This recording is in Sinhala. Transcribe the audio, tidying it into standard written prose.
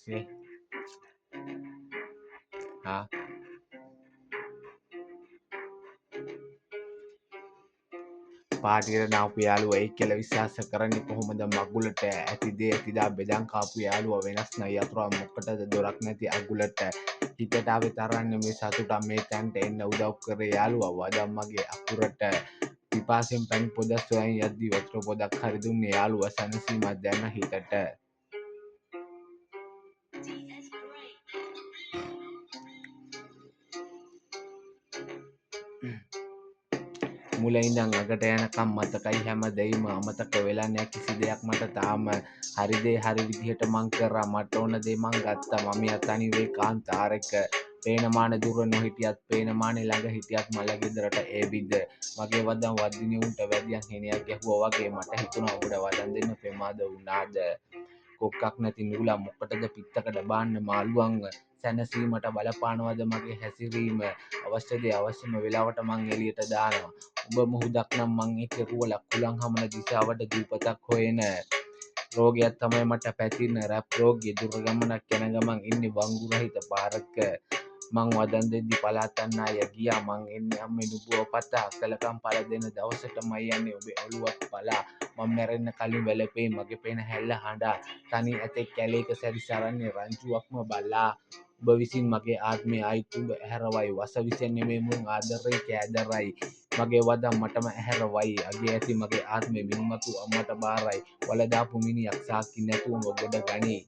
පස්සේ පාටියට නාපු යාළුවා එයි කියලා විශ්වාස කරන්නේ කොහොමද මගුලට ඇති දේ ඇතිදා බෙදන් කාපු යාළුවා වෙනස් නයි යතුරා මොකටද දොරක් නැති අගුලට හිතට ආවේ තරන්නේ මේ සතුට මේ තැන්ට එන්න උදව් කරේ යාළුවා වදන් මගේ අකුරට පිපාසෙන් පැන් පොද සොයන් යද්දි වතුර පොදක් හරි දුන්නේ යාළුවා සනසීමක් දැන හිතට මුල ඉඳන් අගට යනකම් මතකයි හැම දෙයක්ම අමතක වෙලා නෑ කිසි දෙයක් මට තාම හරි දේ හරි විදිහට මං කරා මට ඕන දේ මං ගත්තා මම යතනි වේ කාන්තාරෙක පේන මානේ දුර නොහිටියත් පේන මානේ ළඟ හිටියත් මල ගෙදරට ඒවිද මගේ වදන් වදිනේ උන්ට වැදියන් හෙනියක් ගැහුවා වගේ මට හිතුණා උඹට වදන් දෙන්න ප්‍රමාද වුණාද කොක්කක් නැති නූලා මොකටද පිත්තකට බාන්න මාළුවන් සැනසීමට බලපානවද මගේ හැසිරීම අවශ්‍ය දේ අවශ්‍යම වෙලාවට මං එළියට දානවා උඹ මුහුදක් නම් මං ඒක රුවලක් කුලං හමන දිශාවට දූපතක් හොයන රෝගයක් තමයි මට පැතිරෙන රැප් රෝගී දුර ගමනක් යන ගමන් ඉන්නේ වංගු රහිත පාරක මං වදන් දෙද්දි පලාතන්න අය ගියා මං එන්නේ අම්මේ නුඹව පතා කලකම් පල දෙන දවසටමයි යන්නේ ඔබේ ඔළුවත් පලා මම මැරෙන්න කලින් වැළපේ මගේ පේන හැල්ල හඬා තනි ඇතෙක් කැලේක සැරිසරන්නේ රංචුවක්ම බලා ඔබ විසින් මගේ ආත්මය ආයිත් උඹ ඇහැරවයි වස විසෙන් නෙමෙයි මුන් ආදරේ කෑදරයි මගේ වදන් මටම ඇහැරවයි අගේ ඇති මගේ ආත්මේ මින්මතු අම්මට බාරයි වල දාපු මිනියක් සාක්කි නැතුවම ගොඩ ගනී